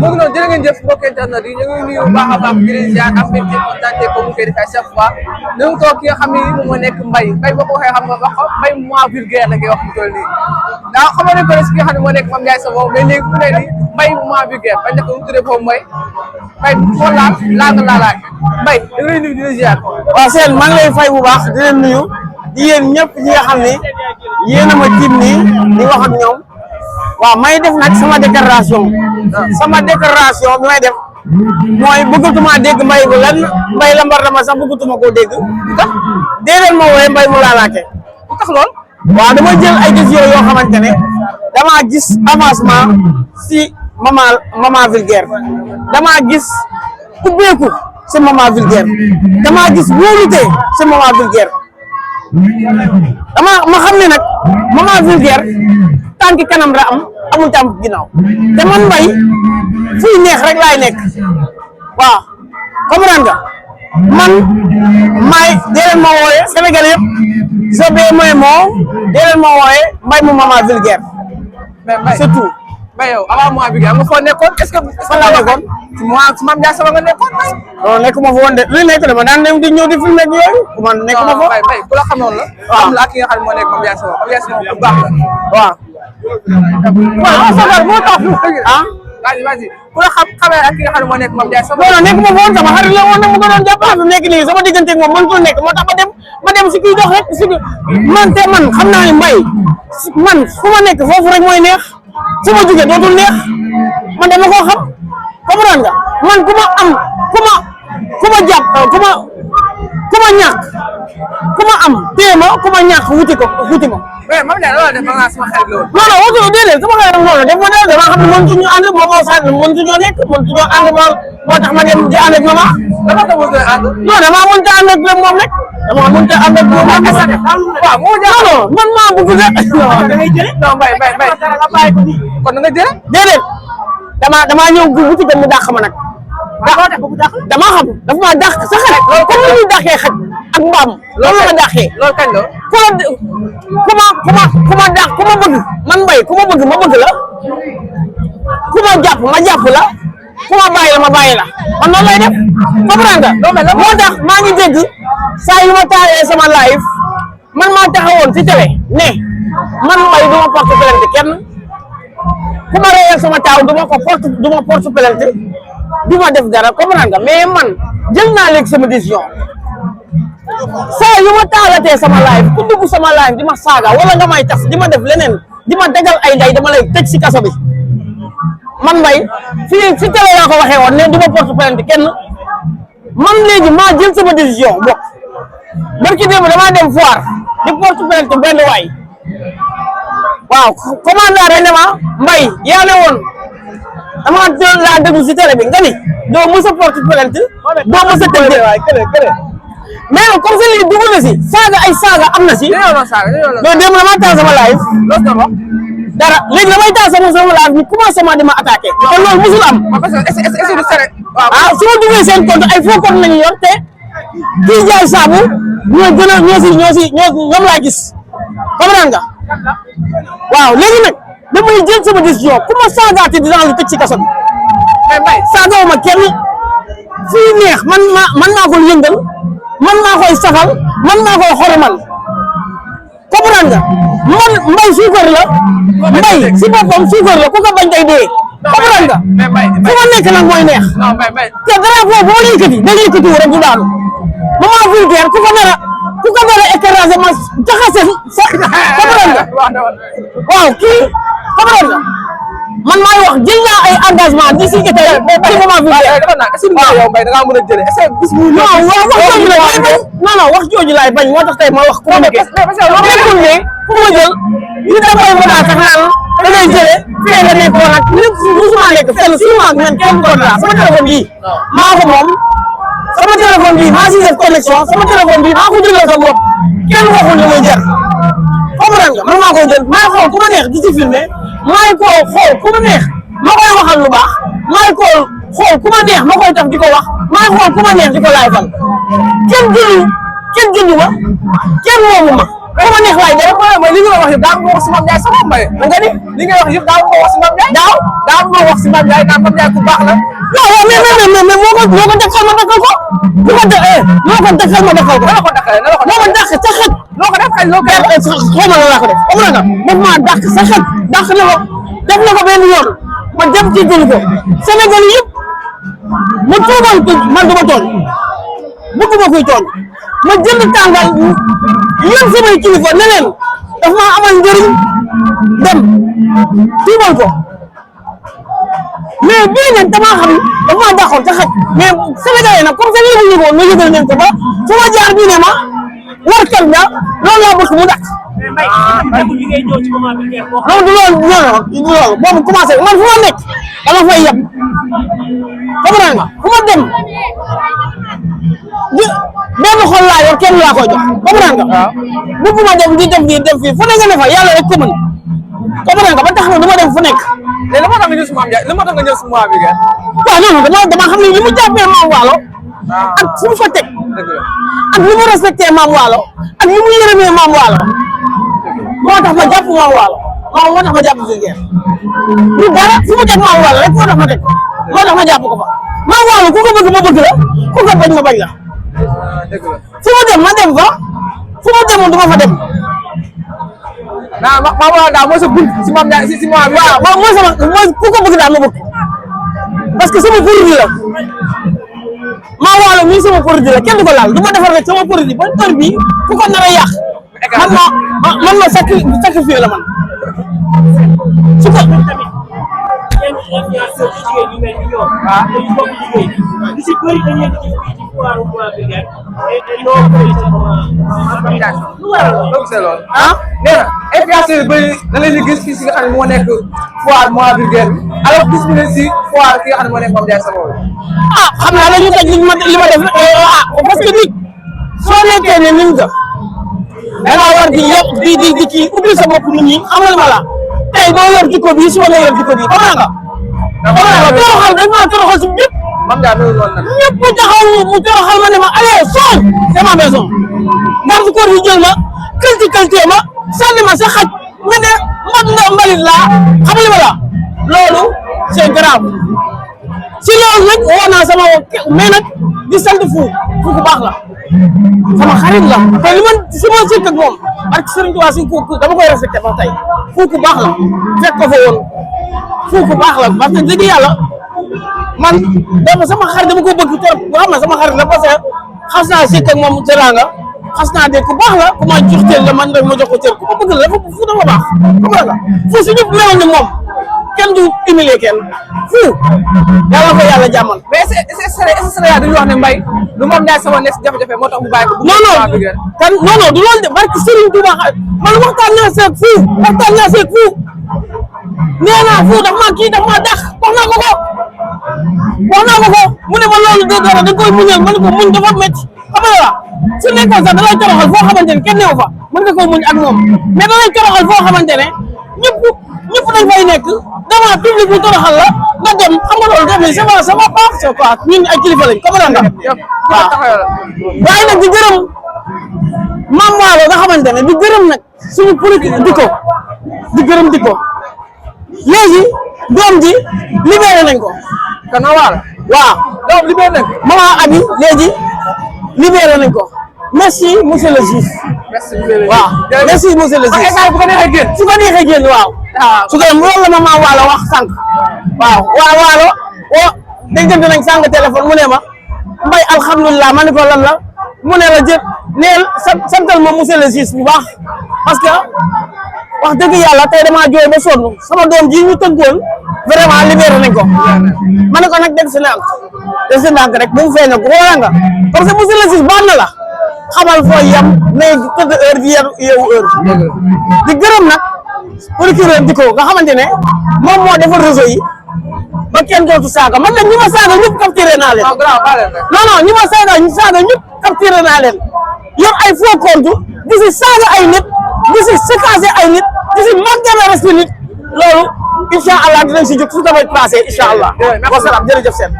mu ngi noonu jërë ngeen jëf mbokk internet yi ñu ngi nuyu bu baax a baax di leen ziar am mbégte kontaante comme mu koy defee à chaque fois ñu ngi toog ki nga xam ne moom moo nekk Mbaye boo ko waxee xam nga wax Mbaye moins vulgaire la ngay wax mu toll nii daa xamoon nañ ko ki nga xam ne moo nekk Mame Ndiaye Savon mais léegi fu ne nii Mbaye moins vulgaire bañ nekk mu tuddee foofu mooy Mbaye foo laal nga laalaat Mbaye da nga lay nuyu di la ziar waaw seen maa ngi lay fay bu baax di leen nuyu di yéen ñëpp ñi nga xam ne yéen a ma tiim nii di wax ak ñoom waaw may def nag sama déclaration bi may def mooy bëggatuma dégg Mbaye bu lan Mbaye lambar dama sax bëggatuma koo dégg tax déedéet ma wooye Mbaye mu laalaake lu tax lool waaw dama jël ay décisions yoo xamante ne damaa gis avancement si maman vulgaire damaa gis ubbeeku si maman vulgaire damaa gis wóolute si maman vulgaire ma xam ne nag maman vulgaire tànki kanam la amul tànk ginnaaw te man Mbaye fuy neex rek laay nekk waaw comprendre nga man maay dee leen ma wooye Sénégal yëpp so bee mooy dee leen ma wooye Mbaye mu maman vulgaire mais c'est tout Mbaye yow avant mois bi nga foo nekkoon est-ce que fan laa nekkoon ci Mame Ndiaye Savon nga nekkoon non nekkuma fa woon de lu nekk dama daan dem di ñëw di filmer ak yooyu man nekkuma fa Mbaye ku la xamoon la xam la ki nga xam ne moo nekk Mame Ndiaye Savon bu baax la waaw waaw sagar moo tax vas-y ku la xamee ak ki nga xam ne moo nekk Mame Ndiaye Savon non nekkuma fa woon sama xarit la woon nag mu doon jàppale fi nekk nii sama diggante ak moom mënutul nekk moo tax ma dem si kii dox rek si man xam naa ne Mbaye man fu ma nekk foofu rek mooy neex fu ma jógee dootul neex man dama koo xam comprendre nga man ku ma am ku ma jàpp ku ma ñàkk ku ma am téye ma ku ma ñàkk wuti ma mais Mame Ndiaye loolu def nga sama xarit la woon non wuti déedéet sama xarit noonu def ma dee dama xam ne mëntuñu ànd moom moo sànni mëntuñoo nekk mëntuñoo ànd moo tax ma dem di ànd ak mama dama ko mënut a ànd non dama mënut a ànd ak moom rek dama mënut a ànd ak moom waaw moo jaaxal non man maa bëgg de da ngay jëlee non Mbaye kon da nga jëlee déedéet damaa ñëw wuti dem mu dàq ma nag dama xam dafa maa dàq sa xarit comme ni ñu dàqee xaj ak mbaam loolu la ma dàqee loolu kañ la ku ma dàq ku ma bëgg man Mbaye ku ma bëgg la ku ma jàpp la ku ma bàyyi la ma bàyyi la man noonu lay def comprendre nga moo tax maa ngi dégg saa yu ma taalee sama live man maa taxawoon ci télé ne man Mbaye du ma porte plainte kenn ku ma réyal sama taaw du ma porte plainte du ma def dara comprendre nga mais man jël naa léegi sama décision saa yu ma taalatee sama live ku dugg sama live di ma saaga wala nga may tas di ma def leneen di ma dagal ay nday dama lay tëj si kaso bi man Mbaye fii si télé laa ko waxee woon ne du ma porte plainte kenn man léegi maa jël sama décision bokk barki démb damaa dem foire di porte plainte benn waay waaw commandant ne ma Mbaye yaa ne woon dama laa déglu si télé bi nga ni doo mës a porte plainte doo mës a tëj mais comme que lii dugg na si saaga am na si. non démb damaa taal sama live. dara léegi damay taal sama live ñu commencé ma di ma attaqué. te loolu musul am. su ma duggee seen compte ay faux compte lañu yor te kii jaay saabu ñoom laa gis comprendre nga waaw léegi nag damay jël sama décision ku ma saagaate dinaa la tëj ci kaso bi mais Mbaye saagawu ma kenn fii neex man maa koy yëngal man maa koy safal man maa koy xoromal comprendre nga man Mbaye suukar la Mbaye si boppam suukar la ku ko bañ day dee comprendre nga fu ma nekk nag mooy neex te drapeau boo la yëkkati da nga yëkkati rek du daanu maman vulgaire ku ko nar a écraser ma jaxase sa comprendre nga waaw kii comprendre nga man maay wax jël naa ay engagement d'ici que tey ci moment vulgaire non wax jooju laay bañ moo tax tey ma wax ku ma nekkee nekkul ne fu ma jël ñu dafay mën a sax naan da ngay jëlee fee nga nekkoon ak lépp musuma nekk fenn suma ak man kenn contrat sama téléphone bii maa ko moom sama téléphone bii maa si def connexion sama téléphone bii maa ko jëlee sa bopp kenn waxul li muy jar comprendre nga man maa koy jël maa xool ku ma neex di ci filmer maay ko xool ku ma neex ma koy waxal lu baax maay ko xool ku ma neex ma koy tax di ko wax maay xool ku ma neex di ko laay fal kenn jëndu ma kenn moomu ma fu ma neex laay def mooy li nga wax yëpp daa ko wax si Mame Ndiaye sama mbay nga ni li ngay wax yëpp daa ko wax si Mame Ndiaye daa ko wax si Mame Ndiaye naan Mame Ndiaye ku baax la non mais moo ko dakkal ma dakkal ko bu ko moo ko dakkal ma dakkal ko na la ko dakkale na la ko moo ko dàq sa xet loo ko def xëy loo koy xaw ma la laa ko def xam nga daf maa dàq sa xet dàq na ko def na ko benn yoon ma dem ci gëlu ko Sénégal yëpp ma tuumal ko man du ma tooñ bëgguma koy tooñ ma jënd tàngal yéen samay kilifa ne leen daf maa amal njëriñ dem tuumal ko mais bii nag damaa xam daf maa dàqoon sa xet mais Sénégalais nag comme ça yëngu woon ma yëgal leen ko ba fu ma jaar bii ne ma warkal nga loolu laa bëgg mu dàq. non du loolu non boobu commencé man fu ma nekk dama fay yeb comprendre nga fu ma dem benn xol laa yor kenn laa koy jox comprendre nga bëgguma dem di dem fii fu ne nga ne fa yàlla rek ko mën comprendre nga ba tax na du ma dem fu nekk. léegi la moo tax nga ñëw si Mame Ndiaye la moo tax nga ñëw si mois bi ngeen. waaw non dama xam ne li mu jàppee Mame Wallo ak fu mu fa teg ak li mu respecté Mame Wallo ak li mu yërëmee Mame Wallo moo tax ma jàpp Mame Wallo moo tax ma jàpp Vulgaire du dara fu mu teg Mame Wallo rek moo tax ma teg ko moo tax ma jàpp ko fa Mame Wallo ku ko bëgg ma bëgg la ku ko bañ ma bañ la fu mu dem ma dem fa fu mu demoon du ma fa dem. Mame Wallo daal mooy sa bunt si Mame Ndiaye si mois bi. waaw mooy ku ko bëgg daal ma bëgg parce que sama produit la Mame Wallo mii sama produit la kenn du ko laal du ma defar rek sama produit ba heure bii ku ko nar a yàq man ma sacrifié la man su ko yenn influenceur jigéen yu mel ni ñoom. dañu bokk liggéey bi. lu si bëri dañu leen di ci foire Vulgaire et loo bëri ci organisation. lu waral loolu. gisee loolu nee na influenceur yu bëri da leen di gis fii si nga xam ne moo nekk foire Vulgaire bi alors gis nga leen si foire ki nga xam ne moo nekk Mame Ndiaye Savon. xam naa dañu teg li ma def parce que nit soo nekkee ne nit nga da ngaa war di yokk di kii ubbi sa bopp nit ñi xamal ma la tey doo yor jikko bii su ma la yor jikko bii xam nga toroxal dañ maa toroxal si ñëpp Mame Ndiaye loolu noonu nag ñëpp mu taxaw mu toroxal ma ne ma allez soñ c'est ma maison garde corps yi jël ma culti ma sànni ma sa xaj nga ne mat nga mbalit laa xamal ma la loolu c'est grave si loolu nag woo naa sama mais nag di sant fu ku baax la sama xarit la te li man si ma sikk ak moom ak Serigne Touba si ku dama koy respecté ba tey fu ku baax la fekk ko fa woon fu ku baax la parce que dëgg yàlla man dama sama xarit dama ko bëgg trop xam na sama xarit la parce que xas naa sikk ak moom teraanga xas naa de ku baax la ku ma jox cër la man rek ma jox ko cër ku ma bëgg la fu dafa baax xam nga fu si ñëpp meloon ni moom kenn du humilier kenn fu yàlla ko yàlla jàmmal. mais est-ce que Sénégal dañuy wax ne Mbaye lu Mame Ndiaye Savon nekk si jafe-jafe moo tax mu bàyyi ko. non du loolu de barki Serigne Touba man waxtaan naa seeg fu nee naa fu daf maa kii daf maa dàq wax naa ko mu ne ma loolu de dara da koy muñal ma ne ko muñ dafa métti xam nga la su nekkoon sax da lay toroxal foo xamante ne kenn newu fa mën nga koo muñ ak moom mais da lay toroxal foo xamante ne ñëpp dañ fay nekk devant public bu toroxal la nga dem xam nga loolu tamit ça va pas c'est quoi ñun ay kilifa lañ comme nga waaw waaye nag di gërëm Mame Wallo nga xamante ne di gërëm nag suñu politique di gërëm di ko léegi doom ji libéré nañ ko kan ma waal waaw doom libéré nañ ko maman Abi léegi libéré nañ ko merci monsieur le juge waaw merci monsieur le juge bu ko neexee génn su ko neexee génn waaw su ko loolu la ma Mame Wallo wax sànq waaw Wallo déggante nañ sànq téléphone mu ne ma Mbaye alhamdulilah ma ne ko lan la mu ne la jël neel santal ma monsieur le juge bu baax parce que wax dëgg yàlla tey damaa jooy ba sonn sama doom ji ñu tëggoon vraiment libéré nañ ko ma ne ko nag def si ndànk rek bu mu feeñ ko wóora nga parce que monsieur le juge baax na la xamal fooy yem mais tëdd heure bi yeewu heure di gërëm nag procureur di ko nga xamante ne moom moo defar réseau yi ba kenn dootu saaga man nag ñi ma saaga ñëpp capturé naa leen non ñi ma saaga ñëpp capturé naa leen yor ay faux compte di si saaga ay nit di si séquencé ay nit di si manqué de respect nit loolu incha allah dinañ si jóg su damay passé incha allah wasalaam jërëjëf seen